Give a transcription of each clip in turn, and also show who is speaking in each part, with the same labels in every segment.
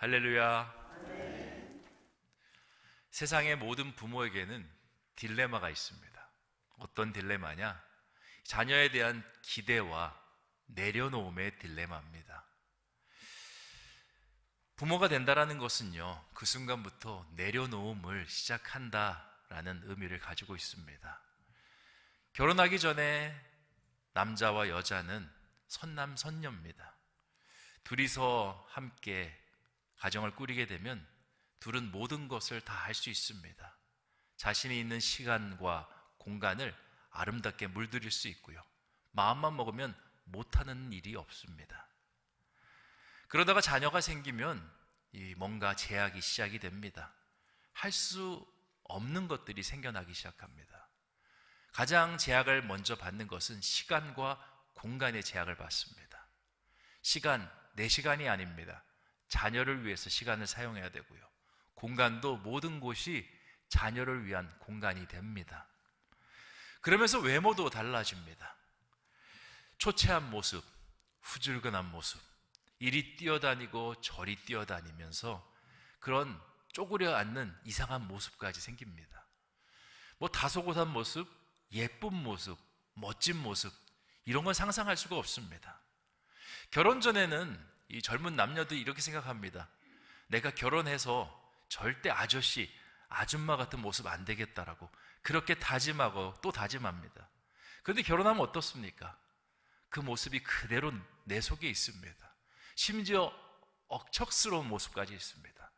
Speaker 1: 할렐루야. 세상의 모든 부모에게는 딜레마가 있습니다. 어떤 딜레마냐? 자녀에 대한 기대와 내려놓음의 딜레마입니다. 부모가 된다라는 것은요, 그 순간부터 내려놓음을 시작한다라는 의미를 가지고 있습니다. 결혼하기 전에 남자와 여자는 선남선녀입니다. 둘이서 함께 가정을 꾸리게 되면 둘은 모든 것을 다 할 수 있습니다. 자신이 있는 시간과 공간을 아름답게 물들일 수 있고요. 마음만 먹으면 못하는 일이 없습니다. 그러다가 자녀가 생기면 뭔가 제약이 시작이 됩니다. 할 수 없는 것들이 생겨나기 시작합니다. 가장 제약을 먼저 받는 것은 시간과 공간의 제약을 받습니다. 시간, 내 시간이 아닙니다. 자녀를 위해서 시간을 사용해야 되고요. 공간도 모든 곳이 자녀를 위한 공간이 됩니다. 그러면서 외모도 달라집니다. 초췌한 모습, 후줄근한 모습, 이리 뛰어다니고 저리 뛰어다니면서 그런 쪼그려 앉는 이상한 모습까지 생깁니다. 다소곳한 모습, 예쁜 모습, 멋진 모습, 이런 건 상상할 수가 없습니다. 결혼 전에는 이 젊은 남녀들이 이렇게 생각합니다. 내가 결혼해서 절대 아저씨, 아줌마 같은 모습 안 되겠다라고 그렇게 다짐하고 또 다짐합니다. 그런데 결혼하면 어떻습니까? 그 모습이 그대로 내 속에 있습니다. 심지어 억척스러운 모습까지 있습니다.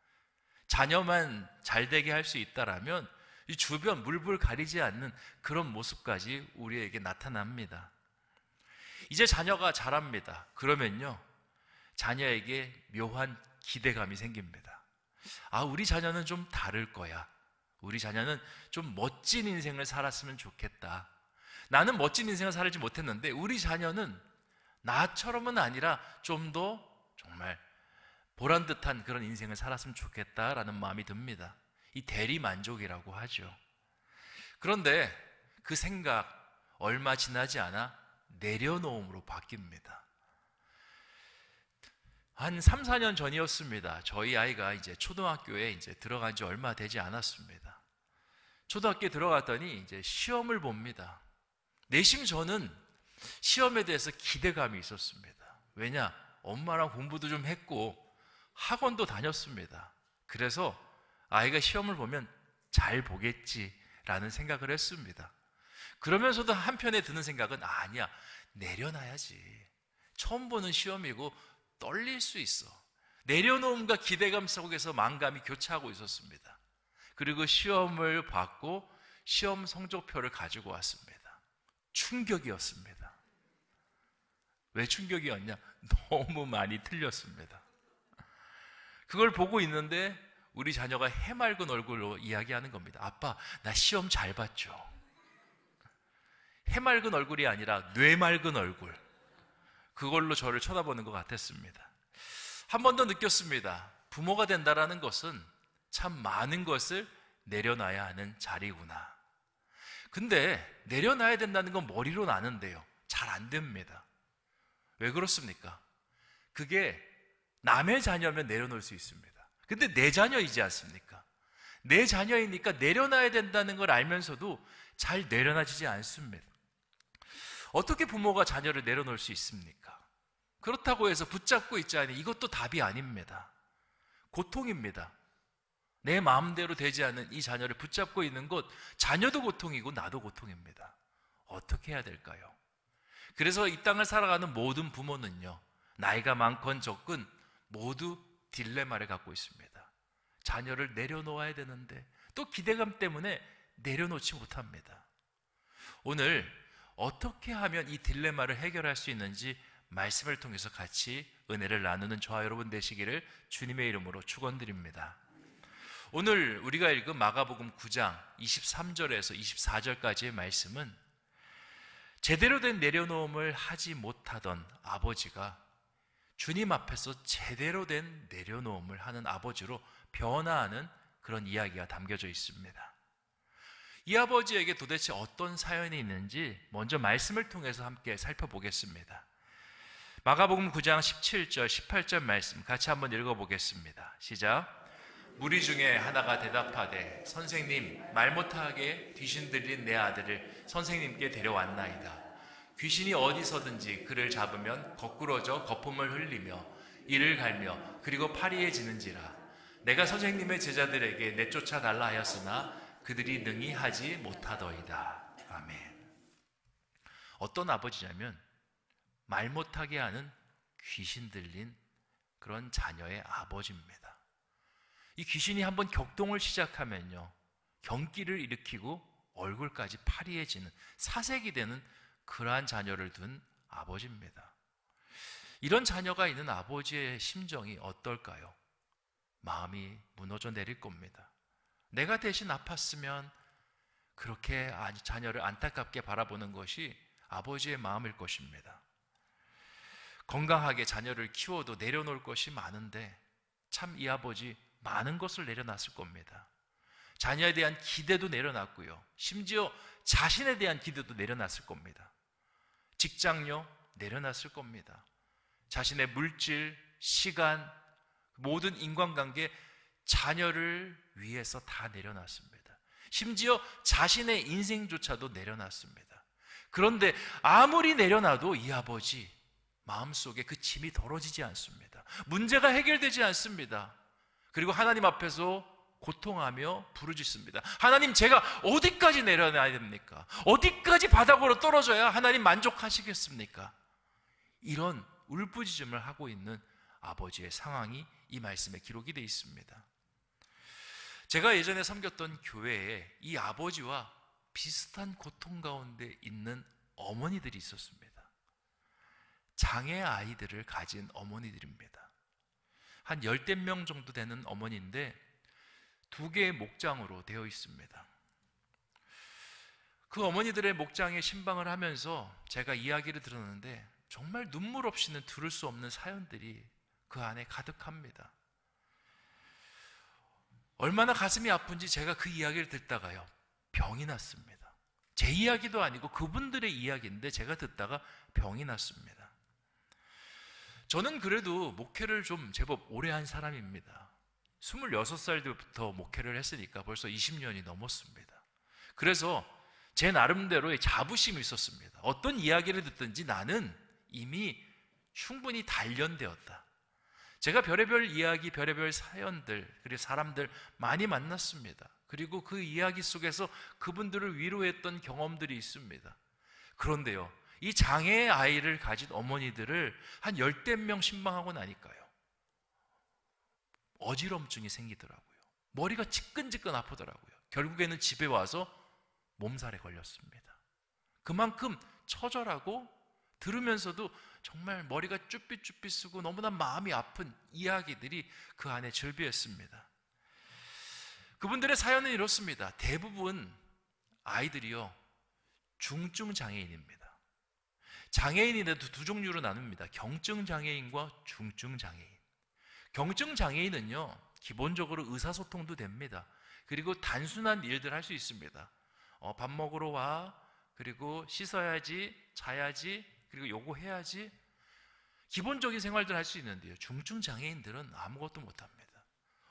Speaker 1: 자녀만 잘되게 할 수 있다라면 이 주변 물불 가리지 않는 그런 모습까지 우리에게 나타납니다. 이제 자녀가 자랍니다. 그러면요, 자녀에게 묘한 기대감이 생깁니다. 우리 자녀는 좀 다를 거야. 우리 자녀는 좀 멋진 인생을 살았으면 좋겠다. 나는 멋진 인생을 살지 못했는데 우리 자녀는 나처럼은 아니라 좀 더 정말 보란듯한 그런 인생을 살았으면 좋겠다라는 마음이 듭니다. 이 대리만족이라고 하죠. 그런데 그 생각 얼마 지나지 않아 내려놓음으로 바뀝니다. 한 3, 4년 전이었습니다. 저희 아이가 이제 초등학교에 이제 들어간 지 얼마 되지 않았습니다. 초등학교에 들어갔더니 이제 시험을 봅니다. 내심 저는 시험에 대해서 기대감이 있었습니다. 왜냐? 엄마랑 공부도 좀 했고 학원도 다녔습니다. 그래서 아이가 시험을 보면 잘 보겠지라는 생각을 했습니다. 그러면서도 한편에 드는 생각은 아니야, 내려놔야지. 처음 보는 시험이고 떨릴 수 있어. 내려놓음과 기대감 속에서 만감이 교차하고 있었습니다. 그리고 시험을 받고 시험 성적표를 가지고 왔습니다. 충격이었습니다. 왜 충격이었냐? 너무 많이 틀렸습니다. 그걸 보고 있는데 우리 자녀가 해맑은 얼굴로 이야기하는 겁니다. 아빠, 나 시험 잘 봤죠? 해맑은 얼굴이 아니라 뇌맑은 얼굴. 그걸로 저를 쳐다보는 것 같았습니다. 한 번 더 느꼈습니다. 부모가 된다라는 것은 참 많은 것을 내려놔야 하는 자리구나. 근데 내려놔야 된다는 건 머리로 나는데요, 잘 안 됩니다. 왜 그렇습니까? 그게 남의 자녀면 내려놓을 수 있습니다. 근데 내 자녀이지 않습니까? 내 자녀이니까 내려놔야 된다는 걸 알면서도 잘 내려놔지지 않습니다. 어떻게 부모가 자녀를 내려놓을 수 있습니까? 그렇다고 해서 붙잡고 있자니 이것도 답이 아닙니다. 고통입니다. 내 마음대로 되지 않는 이 자녀를 붙잡고 있는 것, 자녀도 고통이고 나도 고통입니다. 어떻게 해야 될까요? 그래서 이 땅을 살아가는 모든 부모는요, 나이가 많건 적건 모두 딜레마를 갖고 있습니다. 자녀를 내려놓아야 되는데 또 기대감 때문에 내려놓지 못합니다. 오늘 어떻게 하면 이 딜레마를 해결할 수 있는지 말씀을 통해서 같이 은혜를 나누는 저와 여러분 되시기를 주님의 이름으로 축원드립니다. 오늘 우리가 읽은 마가복음 9장 23절에서 24절까지의 말씀은 제대로 된 내려놓음을 하지 못하던 아버지가 주님 앞에서 제대로 된 내려놓음을 하는 아버지로 변화하는 그런 이야기가 담겨져 있습니다. 이 아버지에게 도대체 어떤 사연이 있는지 먼저 말씀을 통해서 함께 살펴보겠습니다. 마가복음 9장 17절, 18절 말씀 같이 한번 읽어보겠습니다. 시작. 무리 중에 하나가 대답하되 선생님, 말 못하게 귀신 들린 내 아들을 선생님께 데려왔나이다. 귀신이 어디서든지 그를 잡으면 거꾸러져 거품을 흘리며 이를 갈며 그리고 파리해지는지라. 내가 선생님의 제자들에게 내쫓아 달라 하였으나 그들이 능히 하지 못하더이다. 아멘. 어떤 아버지냐면 말 못하게 하는 귀신 들린 그런 자녀의 아버지입니다. 이 귀신이 한번 격동을 시작하면요, 경기를 일으키고 얼굴까지 파리해지는, 사색이 되는 그러한 자녀를 둔 아버지입니다. 이런 자녀가 있는 아버지의 심정이 어떨까요? 마음이 무너져 내릴 겁니다. 내가 대신 아팠으면 그렇게 자녀를 안타깝게 바라보는 것이 아버지의 마음일 것입니다. 건강하게 자녀를 키워도 내려놓을 것이 많은데 참 이 아버지 많은 것을 내려놨을 겁니다. 자녀에 대한 기대도 내려놨고요, 심지어 자신에 대한 기대도 내려놨을 겁니다. 직장료 내려놨을 겁니다. 자신의 물질, 시간, 모든 인간관계, 자녀를 위해서 다 내려놨습니다. 심지어 자신의 인생조차도 내려놨습니다. 그런데 아무리 내려놔도 이 아버지 마음속에 그 짐이 덜어지지 않습니다. 문제가 해결되지 않습니다. 그리고 하나님 앞에서 고통하며 부르짖습니다. 하나님, 제가 어디까지 내려놔야 됩니까? 어디까지 바닥으로 떨어져야 하나님 만족하시겠습니까? 이런 울부짖음을 하고 있는 아버지의 상황이 이 말씀에 기록이 되어 있습니다. 제가 예전에 섬겼던 교회에 이 아버지와 비슷한 고통 가운데 있는 어머니들이 있었습니다. 장애 아이들을 가진 어머니들입니다. 한 10명 정도 되는 어머니인데 2개의 목장으로 되어 있습니다. 그 어머니들의 목장에 신방을 하면서 제가 이야기를 들었는데 정말 눈물 없이는 들을 수 없는 사연들이 그 안에 가득합니다. 얼마나 가슴이 아픈지 제가 그 이야기를 듣다가요, 병이 났습니다. 제 이야기도 아니고 그분들의 이야기인데 제가 듣다가 병이 났습니다. 저는 그래도 목회를 좀 제법 오래 한 사람입니다. 26살 때부터 목회를 했으니까 벌써 20년이 넘었습니다. 그래서 제 나름대로의 자부심이 있었습니다. 어떤 이야기를 듣든지 나는 이미 충분히 단련되었다. 제가 별의별 이야기, 별의별 사연들, 그리고 사람들 많이 만났습니다. 그리고 그 이야기 속에서 그분들을 위로했던 경험들이 있습니다. 그런데요, 이 장애의 아이를 가진 어머니들을 한 10명 신방하고 나니까요, 어지럼증이 생기더라고요. 머리가 지끈지끈 아프더라고요. 결국에는 집에 와서 몸살에 걸렸습니다. 그만큼 처절하고 들으면서도 정말 머리가 쭈삣쭈삣 쓰고 너무나 마음이 아픈 이야기들이 그 안에 절비했습니다. 그분들의 사연은 이렇습니다. 대부분 아이들이요, 중증 장애인입니다. 장애인인데도 2종류로 나눕니다. 경증 장애인과 중증 장애인. 경증 장애인은요, 기본적으로 의사소통도 됩니다. 그리고 단순한 일들 할 수 있습니다. 밥 먹으러 와, 그리고 씻어야지, 자야지, 그리고 요거 해야지, 기본적인 생활들 할 수 있는데요, 중증 장애인들은 아무것도 못합니다.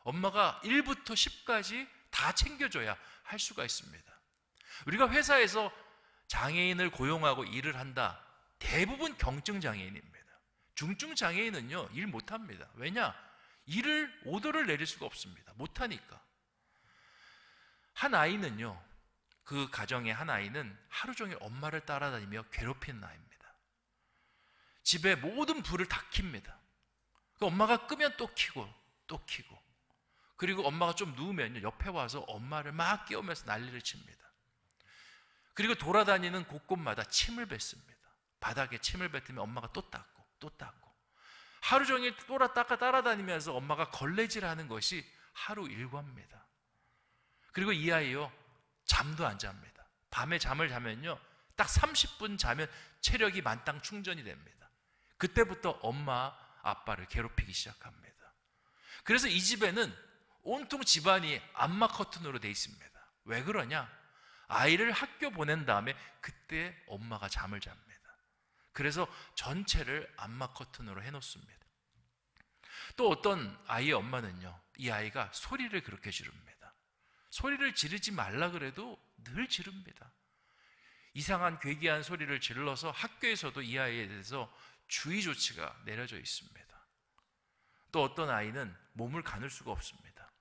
Speaker 1: 엄마가 1부터 10까지 다 챙겨줘야 할 수가 있습니다. 우리가 회사에서 장애인을 고용하고 일을 한다, 대부분 경증 장애인입니다. 중증 장애인은요, 일 못합니다. 왜냐? 오더를 내릴 수가 없습니다. 못하니까. 한 아이는요, 그 가정의 한 아이는 하루 종일 엄마를 따라다니며 괴롭히는 아이입니다. 집에 모든 불을 다 켭니다. 그 엄마가 끄면 또 켜고 또 켜고, 그리고 엄마가 좀 누우면요, 옆에 와서 엄마를 막 깨우면서 난리를 칩니다. 그리고 돌아다니는 곳곳마다 침을 뱉습니다. 바닥에 침을 뱉으면 엄마가 또 닦고 또 닦고, 하루 종일 따라다니면서 엄마가 걸레질하는 것이 하루 일과입니다. 그리고 이 아이요, 잠도 안 잡니다. 밤에 잠을 자면요, 딱 30분 자면 체력이 만땅 충전이 됩니다. 그때부터 엄마, 아빠를 괴롭히기 시작합니다. 그래서 이 집에는 온통 집안이 암막 커튼으로 돼 있습니다. 왜 그러냐? 아이를 학교 보낸 다음에 그때 엄마가 잠을 잡니다. 그래서 전체를 암막 커튼으로 해놓습니다. 또 어떤 아이의 엄마는요, 이 아이가 소리를 그렇게 지릅니다. 소리를 지르지 말라 그래도 늘 지릅니다. 이상한 괴기한 소리를 질러서 학교에서도 이 아이에 대해서 주의 조치가 내려져 있습니다. 또 어떤 아이는 몸을 가눌 수가 없습니다.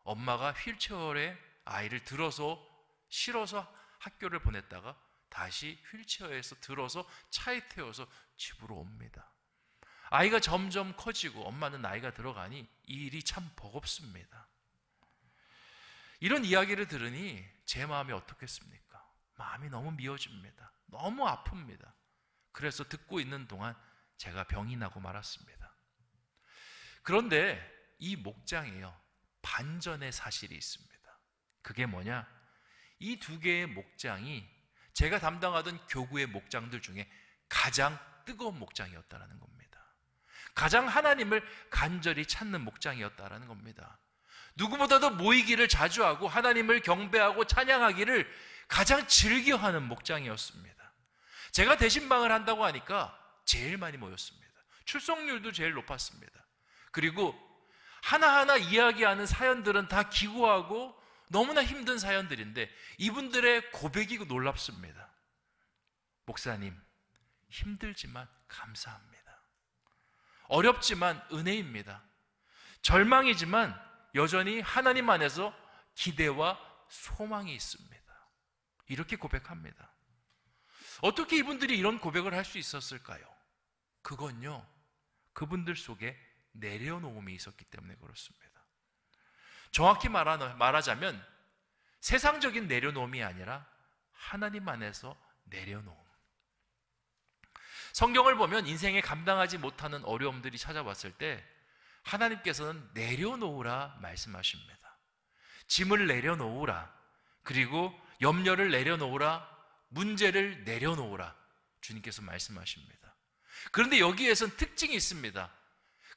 Speaker 1: 엄마가 휠체어에 아이를 들어서 실어서 학교를 보냈다가 다시 휠체어에서 들어서 차에 태워서 집으로 옵니다. 아이가 점점 커지고 엄마는 나이가 들어가니 이 일이 참 버겁습니다. 이런 이야기를 들으니 제 마음이 어떻겠습니까? 마음이 너무 미어집니다. 너무 아픕니다. 그래서 듣고 있는 동안 제가 병이 나고 말았습니다. 그런데 이 목장에요, 반전의 사실이 있습니다. 그게 뭐냐? 이 두 개의 목장이 제가 담당하던 교구의 목장들 중에 가장 뜨거운 목장이었다는 겁니다. 가장 하나님을 간절히 찾는 목장이었다는 겁니다. 누구보다도 모이기를 자주 하고 하나님을 경배하고 찬양하기를 가장 즐겨하는 목장이었습니다. 제가 대신방을 한다고 하니까 제일 많이 모였습니다. 출석률도 제일 높았습니다. 그리고 하나하나 이야기하는 사연들은 다 기구하고 너무나 힘든 사연들인데 이분들의 고백이 놀랍습니다. 목사님, 힘들지만 감사합니다. 어렵지만 은혜입니다. 절망이지만 여전히 하나님 안에서 기대와 소망이 있습니다. 이렇게 고백합니다. 어떻게 이분들이 이런 고백을 할 수 있었을까요? 그건요, 그분들 속에 내려놓음이 있었기 때문에 그렇습니다. 정확히 말하자면 세상적인 내려놓음이 아니라 하나님 안에서 내려놓음. 성경을 보면 인생에 감당하지 못하는 어려움들이 찾아왔을 때 하나님께서는 내려놓으라 말씀하십니다. 짐을 내려놓으라, 그리고 염려를 내려놓으라, 문제를 내려놓으라 주님께서 말씀하십니다. 그런데 여기에선 특징이 있습니다.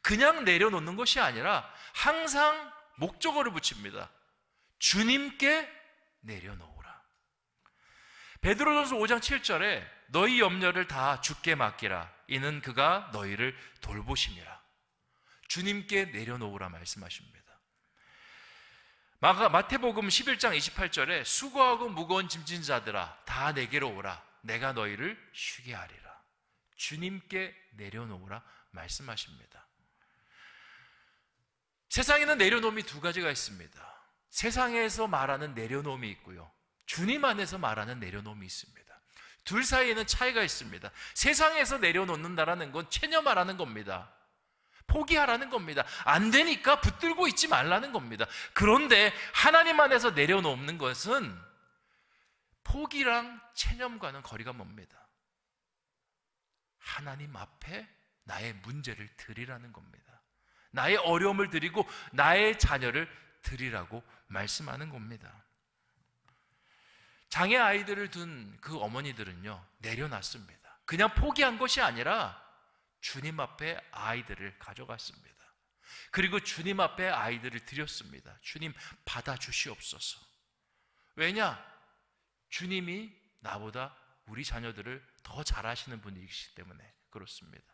Speaker 1: 그냥 내려놓는 것이 아니라 항상 목적어를 붙입니다. 주님께 내려놓으라. 베드로전서 5장 7절에 너희 염려를 다 주께 맡기라. 이는 그가 너희를 돌보심이라. 주님께 내려놓으라 말씀하십니다. 마태복음 11장 28절에 수고하고 무거운 짐진 자들아 다 내게로 오라. 내가 너희를 쉬게 하리라. 주님께 내려놓으라 말씀하십니다. 세상에는 내려놓음이 두 가지가 있습니다. 세상에서 말하는 내려놓음이 있고요, 주님 안에서 말하는 내려놓음이 있습니다. 둘 사이에는 차이가 있습니다. 세상에서 내려놓는다라는 건 체념하라는 겁니다. 포기하라는 겁니다. 안 되니까 붙들고 있지 말라는 겁니다. 그런데 하나님 안에서 내려놓는 것은 포기랑 체념과는 거리가 멉니다. 하나님 앞에 나의 문제를 드리라는 겁니다. 나의 어려움을 드리고 나의 자녀를 드리라고 말씀하는 겁니다. 장애 아이들을 둔 그 어머니들은요, 내려놨습니다. 그냥 포기한 것이 아니라 주님 앞에 아이들을 가져갔습니다. 그리고 주님 앞에 아이들을 드렸습니다. 주님 받아주시옵소서. 왜냐? 주님이 나보다 우리 자녀들을 더 잘하시는 분이시기 때문에 그렇습니다.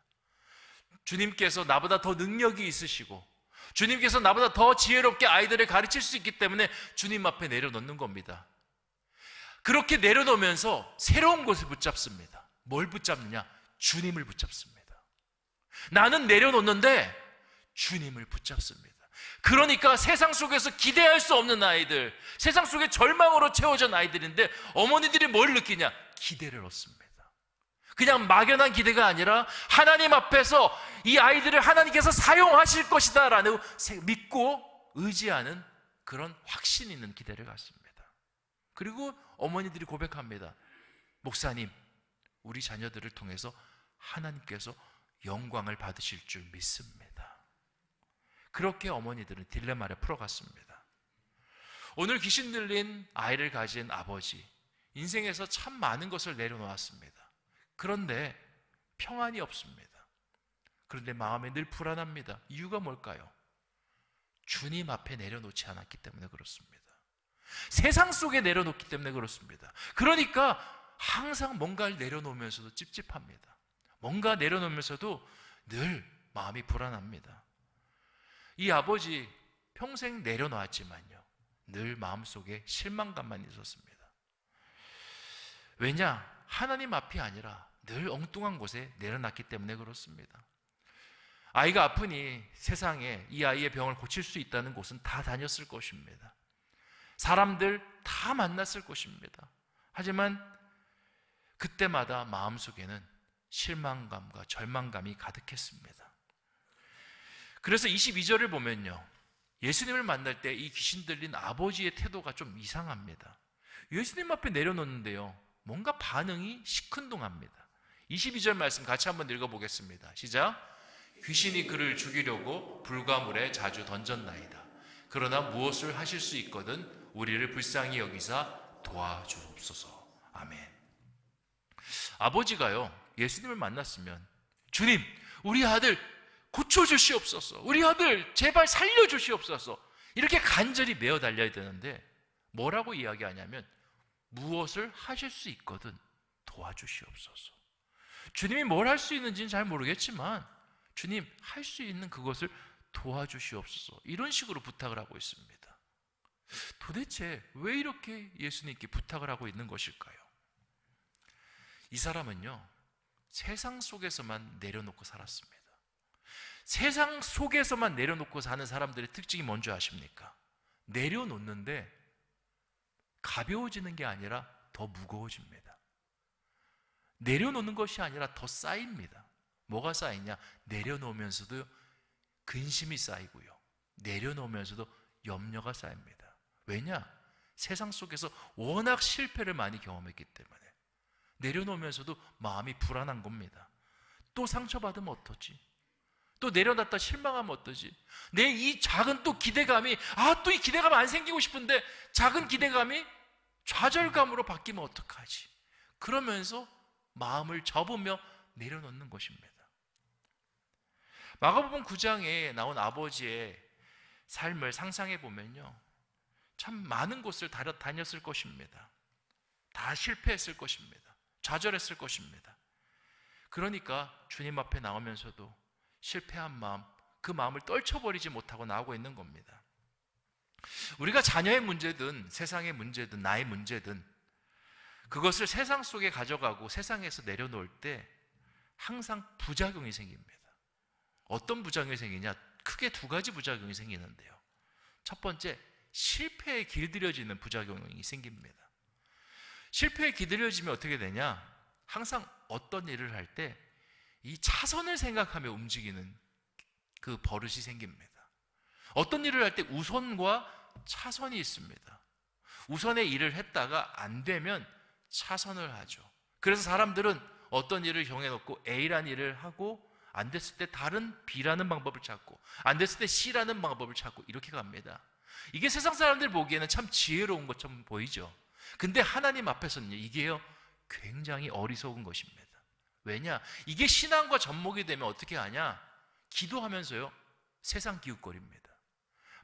Speaker 1: 주님께서 나보다 더 능력이 있으시고 주님께서 나보다 더 지혜롭게 아이들을 가르칠 수 있기 때문에 주님 앞에 내려놓는 겁니다. 그렇게 내려놓으면서 새로운 것을 붙잡습니다. 뭘 붙잡느냐? 주님을 붙잡습니다. 나는 내려놓는데 주님을 붙잡습니다. 그러니까 세상 속에서 기대할 수 없는 아이들, 세상 속에 절망으로 채워진 아이들인데 어머니들이 뭘 느끼냐? 기대를 얻습니다. 그냥 막연한 기대가 아니라 하나님 앞에서 이 아이들을 하나님께서 사용하실 것이다 라는 믿고 의지하는 그런 확신 있는 기대를 갖습니다. 그리고 어머니들이 고백합니다. 목사님, 우리 자녀들을 통해서 하나님께서 영광을 받으실 줄 믿습니다. 그렇게 어머니들은 딜레마를 풀어갔습니다. 오늘 귀신 들린 아이를 가진 아버지, 인생에서 참 많은 것을 내려놓았습니다. 그런데 평안이 없습니다. 그런데 마음에 늘 불안합니다. 이유가 뭘까요? 주님 앞에 내려놓지 않았기 때문에 그렇습니다. 세상 속에 내려놓기 때문에 그렇습니다. 그러니까 항상 뭔가를 내려놓으면서도 찝찝합니다. 뭔가 내려놓으면서도 늘 마음이 불안합니다. 이 아버지 평생 내려놓았지만요, 늘 마음속에 실망감만 있었습니다. 왜냐? 하나님 앞이 아니라 늘 엉뚱한 곳에 내려놨기 때문에 그렇습니다. 아이가 아프니 세상에 이 아이의 병을 고칠 수 있다는 곳은 다 다녔을 것입니다. 사람들 다 만났을 것입니다. 하지만 그때마다 마음속에는 실망감과 절망감이 가득했습니다. 그래서 22절을 보면요, 예수님을 만날 때 이 귀신 들린 아버지의 태도가 좀 이상합니다. 예수님 앞에 내려놓는데요, 뭔가 반응이 시큰둥합니다. 22절 말씀 같이 한번 읽어보겠습니다. 시작. 귀신이 그를 죽이려고 불가물에 자주 던졌나이다. 그러나 무엇을 하실 수 있거든 우리를 불쌍히 여기사 도와주옵소서. 아멘. 아버지가요, 예수님을 만났으면 주님, 우리 아들 고쳐주시옵소서, 우리 아들 제발 살려주시옵소서, 이렇게 간절히 메어 달려야 되는데 뭐라고 이야기하냐면 무엇을 하실 수 있거든 도와주시옵소서. 주님이 뭘 할 수 있는지는 잘 모르겠지만 주님, 할 수 있는 그것을 도와주시옵소서, 이런 식으로 부탁을 하고 있습니다. 도대체 왜 이렇게 예수님께 부탁을 하고 있는 것일까요? 이 사람은요, 세상 속에서만 내려놓고 살았습니다. 세상 속에서만 내려놓고 사는 사람들의 특징이 뭔지 아십니까? 내려놓는데 가벼워지는 게 아니라 더 무거워집니다. 내려놓는 것이 아니라 더 쌓입니다. 뭐가 쌓이냐? 내려놓으면서도 근심이 쌓이고요, 내려놓으면서도 염려가 쌓입니다. 왜냐? 세상 속에서 워낙 실패를 많이 경험했기 때문에 내려놓으면서도 마음이 불안한 겁니다. 또 상처받으면 어떠지? 또 내려놨다 실망하면 어떠지? 내 이 작은 또 기대감이, 또 이 기대감 안 생기고 싶은데 작은 기대감이 좌절감으로 바뀌면 어떡하지? 그러면서 마음을 접으며 내려놓는 것입니다. 마가복음 9장에 나온 아버지의 삶을 상상해 보면요, 참 많은 곳을 다녔을 것입니다. 다 실패했을 것입니다. 좌절했을 것입니다. 그러니까 주님 앞에 나오면서도 실패한 마음, 그 마음을 떨쳐버리지 못하고 나오고 있는 겁니다. 우리가 자녀의 문제든 세상의 문제든 나의 문제든 그것을 세상 속에 가져가고 세상에서 내려놓을 때 항상 부작용이 생깁니다. 어떤 부작용이 생기냐? 크게 두 가지 부작용이 생기는데요, 첫 번째, 실패에 길들여지는 부작용이 생깁니다. 실패에 길들여지면 어떻게 되냐? 항상 어떤 일을 할 때 이 차선을 생각하며 움직이는 그 버릇이 생깁니다. 어떤 일을 할 때 우선과 차선이 있습니다. 우선의 일을 했다가 안 되면 차선을 하죠. 그래서 사람들은 어떤 일을 정해놓고 A라는 일을 하고 안 됐을 때 다른 B라는 방법을 찾고 안 됐을 때 C라는 방법을 찾고 이렇게 갑니다. 이게 세상 사람들 보기에는 참 지혜로운 것처럼 보이죠. 근데 하나님 앞에서는 이게요, 굉장히 어리석은 것입니다. 왜냐? 이게 신앙과 접목이 되면 어떻게 하냐? 기도하면서요, 세상 기웃거립니다.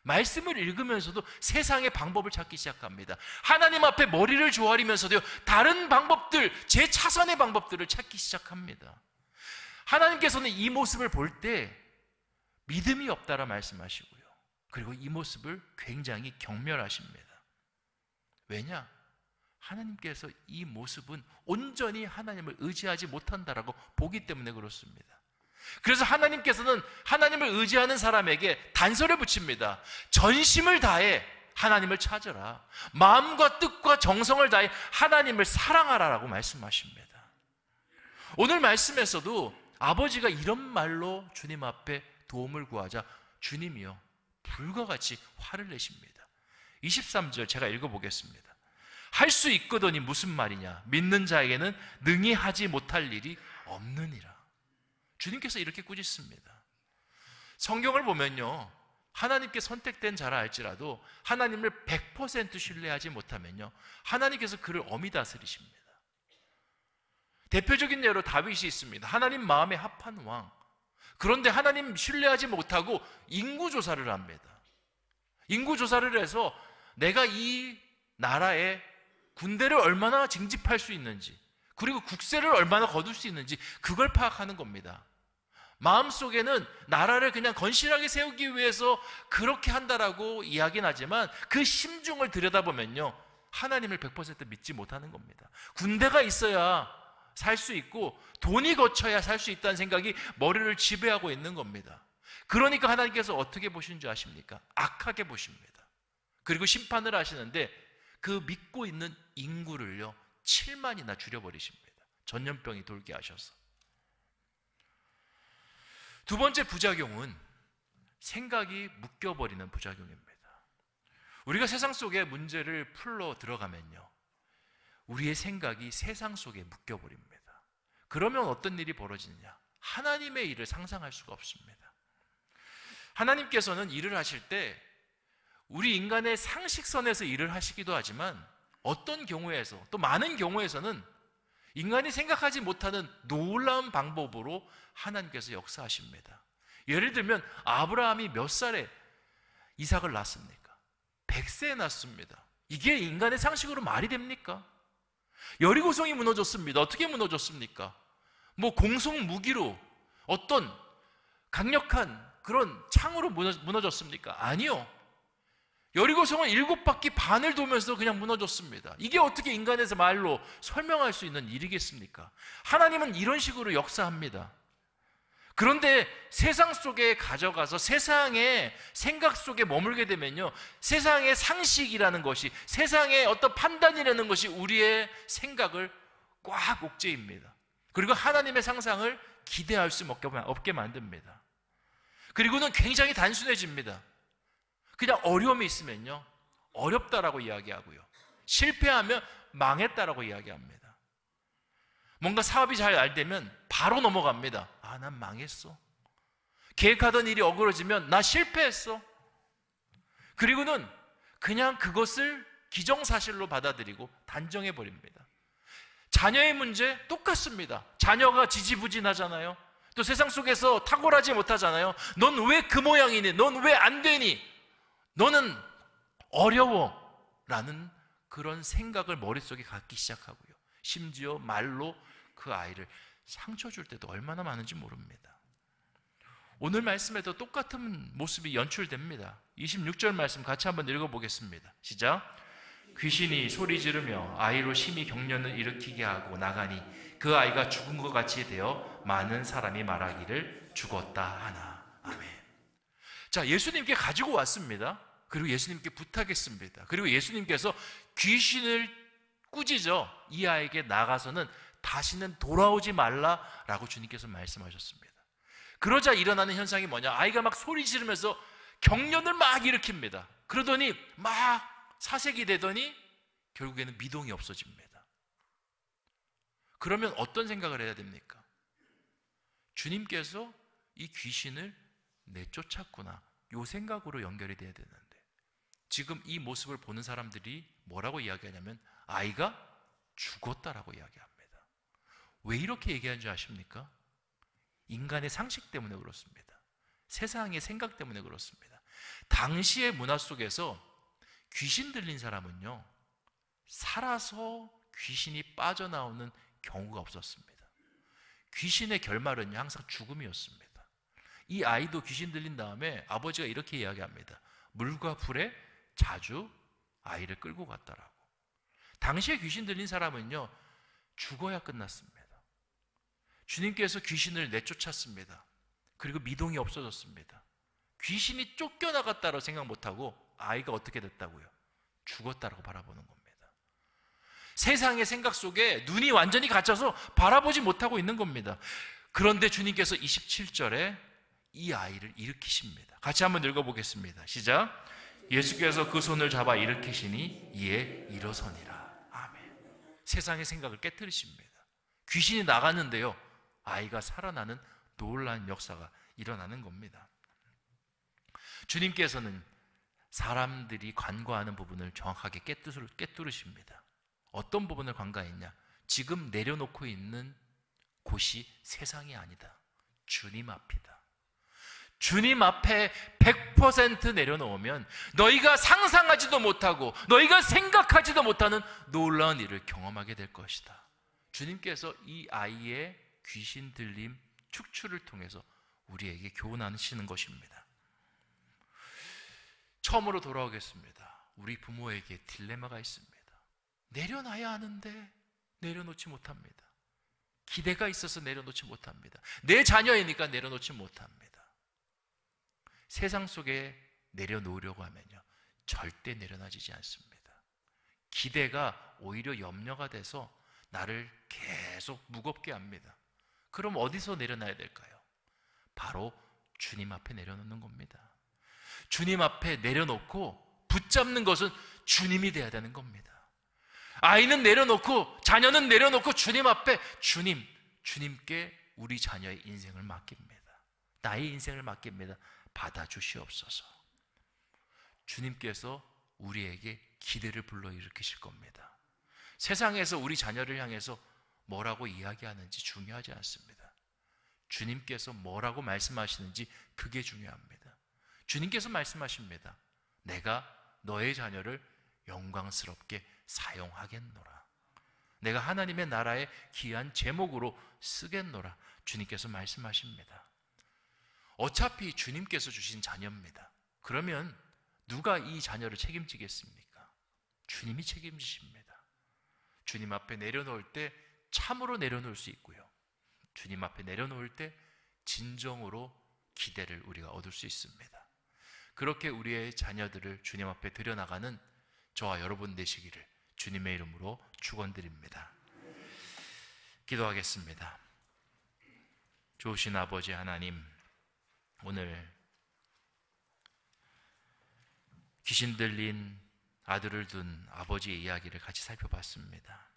Speaker 1: 말씀을 읽으면서도 세상의 방법을 찾기 시작합니다. 하나님 앞에 머리를 조아리면서도요, 다른 방법들, 제 차선의 방법들을 찾기 시작합니다. 하나님께서는 이 모습을 볼 때 믿음이 없다라 말씀하시고요, 그리고 이 모습을 굉장히 경멸하십니다. 왜냐? 하나님께서 이 모습은 온전히 하나님을 의지하지 못한다라고 보기 때문에 그렇습니다. 그래서 하나님께서는 하나님을 의지하는 사람에게 단서를 붙입니다. 전심을 다해 하나님을 찾으라. 마음과 뜻과 정성을 다해 하나님을 사랑하라라고 말씀하십니다. 오늘 말씀에서도 아버지가 이런 말로 주님 앞에 도움을 구하자 주님이요, 불과 같이 화를 내십니다. 23절 제가 읽어보겠습니다. 할 수 있거더니 무슨 말이냐? 믿는 자에게는 능히 하지 못할 일이 없느니라. 주님께서 이렇게 꾸짖습니다. 성경을 보면요, 하나님께 선택된 자라 할지라도 하나님을 100% 신뢰하지 못하면요, 하나님께서 그를 엄히 다스리십니다. 대표적인 예로 다윗이 있습니다. 하나님 마음에 합한 왕. 그런데 하나님 신뢰하지 못하고 인구조사를 합니다. 인구조사를 해서 내가 이 나라에 군대를 얼마나 징집할 수 있는지, 그리고 국세를 얼마나 거둘 수 있는지 그걸 파악하는 겁니다. 마음속에는 나라를 그냥 건실하게 세우기 위해서 그렇게 한다라고 이야기는 하지만 그 심중을 들여다보면요, 하나님을 100% 믿지 못하는 겁니다. 군대가 있어야 살 수 있고 돈이 거쳐야 살 수 있다는 생각이 머리를 지배하고 있는 겁니다. 그러니까 하나님께서 어떻게 보시는 줄 아십니까? 악하게 보십니다. 그리고 심판을 하시는데 그 믿고 있는 인구를요 7만이나 줄여버리십니다. 전염병이 돌게 하셔서. 두 번째 부작용은 생각이 묶여버리는 부작용입니다. 우리가 세상 속의 문제를 풀러 들어가면요, 우리의 생각이 세상 속에 묶여버립니다. 그러면 어떤 일이 벌어지느냐? 하나님의 일을 상상할 수가 없습니다. 하나님께서는 일을 하실 때 우리 인간의 상식선에서 일을 하시기도 하지만 어떤 경우에서, 또 많은 경우에서는 인간이 생각하지 못하는 놀라운 방법으로 하나님께서 역사하십니다. 예를 들면 아브라함이 몇 살에 이삭을 낳습니까? 100세에 낳습니다. 이게 인간의 상식으로 말이 됩니까? 여리고성이 무너졌습니다. 어떻게 무너졌습니까? 뭐 공성 무기로 어떤 강력한 그런 창으로 무너졌습니까? 아니요. 여리고성은 7바퀴 반을 돌면서 그냥 무너졌습니다. 이게 어떻게 인간에서 말로 설명할 수 있는 일이겠습니까? 하나님은 이런 식으로 역사합니다. 그런데 세상 속에 가져가서 세상의 생각 속에 머물게 되면요, 세상의 상식이라는 것이, 세상의 어떤 판단이라는 것이 우리의 생각을 꽉 옥죄입니다. 그리고 하나님의 상상을 기대할 수 없게 만듭니다. 그리고는 굉장히 단순해집니다. 그냥 어려움이 있으면요, 어렵다라고 이야기하고요, 실패하면 망했다라고 이야기합니다. 뭔가 사업이 잘 안 되면 바로 넘어갑니다. 아, 난 망했어. 계획하던 일이 어그러지면 나 실패했어. 그리고는 그냥 그것을 기정사실로 받아들이고 단정해버립니다. 자녀의 문제 똑같습니다. 자녀가 지지부진하잖아요. 또 세상 속에서 탁월하지 못하잖아요. 넌 왜 그 모양이니? 넌 왜 안 되니? 너는 어려워 라는 그런 생각을 머릿속에 갖기 시작하고요, 심지어 말로 그 아이를 상처 줄 때도 얼마나 많은지 모릅니다. 오늘 말씀에도 똑같은 모습이 연출됩니다. 26절 말씀 같이 한번 읽어보겠습니다. 시작. 귀신이 소리 지르며 아이로 심히 경련을 일으키게 하고 나가니 그 아이가 죽은 것 같이 되어 많은 사람이 말하기를 죽었다 하나. 아멘. 자, 예수님께 가지고 왔습니다. 그리고 예수님께 부탁했습니다. 그리고 예수님께서 귀신을 꾸짖어 이 아이에게 나가서는 다시는 돌아오지 말라라고 주님께서 말씀하셨습니다. 그러자 일어나는 현상이 뭐냐? 아이가 막 소리 지르면서 경련을 막 일으킵니다. 그러더니 막 사색이 되더니 결국에는 미동이 없어집니다. 그러면 어떤 생각을 해야 됩니까? 주님께서 이 귀신을 내쫓았구나, 이 생각으로 연결이 돼야 되는데, 지금 이 모습을 보는 사람들이 뭐라고 이야기하냐면 아이가 죽었다라고 이야기합니다. 왜 이렇게 얘기하는 줄 아십니까? 인간의 상식 때문에 그렇습니다. 세상의 생각 때문에 그렇습니다. 당시의 문화 속에서 귀신 들린 사람은요, 살아서 귀신이 빠져나오는 경우가 없었습니다. 귀신의 결말은요, 항상 죽음이었습니다. 이 아이도 귀신 들린 다음에 아버지가 이렇게 이야기합니다. 물과 불에 자주 아이를 끌고 갔다라고. 당시에 귀신 들린 사람은요, 죽어야 끝났습니다. 주님께서 귀신을 내쫓았습니다. 그리고 미동이 없어졌습니다. 귀신이 쫓겨나갔다고 생각 못하고 아이가 어떻게 됐다고요? 죽었다라고 바라보는 겁니다. 세상의 생각 속에 눈이 완전히 갇혀서 바라보지 못하고 있는 겁니다. 그런데 주님께서 27절에 이 아이를 일으키십니다. 같이 한번 읽어보겠습니다. 시작. 예수께서 그 손을 잡아 일으키시니 이에 일어서니라. 아멘. 세상의 생각을 깨트리십니다. 귀신이 나갔는데요, 아이가 살아나는 놀라운 역사가 일어나는 겁니다. 주님께서는 사람들이 간과하는 부분을 정확하게 깨뚫으십니다. 어떤 부분을 간과했냐? 지금 내려놓고 있는 곳이 세상이 아니다. 주님 앞이다. 주님 앞에 100% 내려놓으면 너희가 상상하지도 못하고 너희가 생각하지도 못하는 놀라운 일을 경험하게 될 것이다. 주님께서 이 아이의 귀신 들림 축출을 통해서 우리에게 교훈하시는 것입니다. 처음으로 돌아오겠습니다. 우리 부모에게 딜레마가 있습니다. 내려놔야 하는데 내려놓지 못합니다. 기대가 있어서 내려놓지 못합니다. 내 자녀이니까 내려놓지 못합니다. 세상 속에 내려놓으려고 하면요, 절대 내려놔지지 않습니다. 기대가 오히려 염려가 돼서 나를 계속 무겁게 합니다. 그럼 어디서 내려놔야 될까요? 바로 주님 앞에 내려놓는 겁니다. 주님 앞에 내려놓고 붙잡는 것은 주님이 돼야 되는 겁니다. 아이는 내려놓고 자녀는 내려놓고 주님 앞에 주님께 우리 자녀의 인생을 맡깁니다. 나의 인생을 맡깁니다. 받아주시옵소서. 주님께서 우리에게 기대를 불러일으키실 겁니다. 세상에서 우리 자녀를 향해서 뭐라고 이야기하는지 중요하지 않습니다. 주님께서 뭐라고 말씀하시는지 그게 중요합니다. 주님께서 말씀하십니다. 내가 너의 자녀를 영광스럽게 사용하겠노라. 내가 하나님의 나라의 귀한 제목으로 쓰겠노라. 주님께서 말씀하십니다. 어차피 주님께서 주신 자녀입니다. 그러면 누가 이 자녀를 책임지겠습니까? 주님이 책임지십니다. 주님 앞에 내려놓을 때 참으로 내려놓을 수 있고요, 주님 앞에 내려놓을 때 진정으로 기대를 우리가 얻을 수 있습니다. 그렇게 우리의 자녀들을 주님 앞에 들여나가는 저와 여러분 되시기를 주님의 이름으로 축원드립니다. 기도하겠습니다. 좋으신 아버지 하나님, 오늘 귀신 들린 아들을 둔 아버지의 이야기를 같이 살펴봤습니다.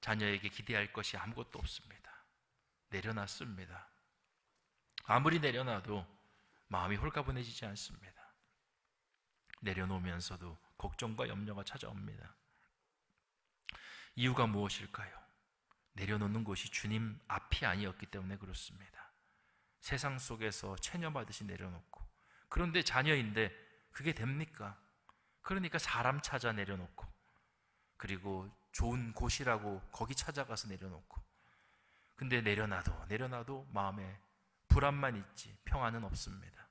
Speaker 1: 자녀에게 기대할 것이 아무것도 없습니다. 내려놨습니다. 아무리 내려놔도 마음이 홀가분해지지 않습니다. 내려놓으면서도 걱정과 염려가 찾아옵니다. 이유가 무엇일까요? 내려놓는 곳이 주님 앞이 아니었기 때문에 그렇습니다. 세상 속에서 체념하듯이 내려놓고, 그런데 자녀인데 그게 됩니까? 그러니까 사람 찾아 내려놓고, 그리고 좋은 곳이라고 거기 찾아가서 내려놓고, 근데 내려놔도 마음에 불안만 있지 평안은 없습니다.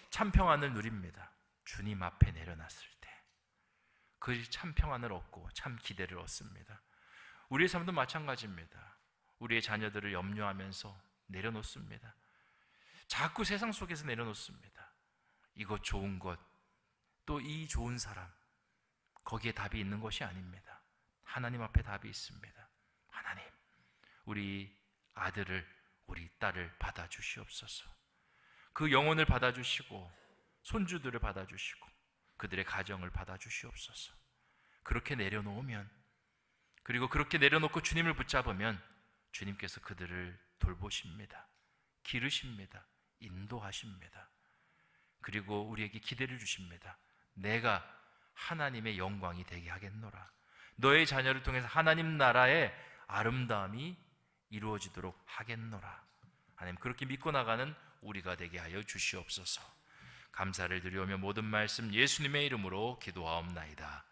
Speaker 1: 참 평안을 누립니다. 주님 앞에 내려놨을 때 그 참 평안을 얻고 참 기대를 얻습니다. 우리의 삶도 마찬가지입니다. 우리의 자녀들을 염려하면서 내려놓습니다. 자꾸 세상 속에서 내려놓습니다. 이것 좋은 것, 또 이 좋은 사람, 거기에 답이 있는 것이 아닙니다. 하나님 앞에 답이 있습니다. 하나님, 우리 아들을, 우리 딸을 받아주시옵소서. 그 영혼을 받아주시고 손주들을 받아주시고 그들의 가정을 받아주시옵소서. 그렇게 내려놓으면, 그리고 그렇게 내려놓고 주님을 붙잡으면 주님께서 그들을 돌보십니다. 기르십니다. 인도하십니다. 그리고 우리에게 기대를 주십니다. 내가 하나님의 영광이 되게 하겠노라. 너의 자녀를 통해서 하나님 나라의 아름다움이 이루어지도록 하겠노라. 하나님, 그렇게 믿고 나가는 우리가 되게 하여 주시옵소서. 감사를 드리오며 모든 말씀 예수님의 이름으로 기도하옵나이다.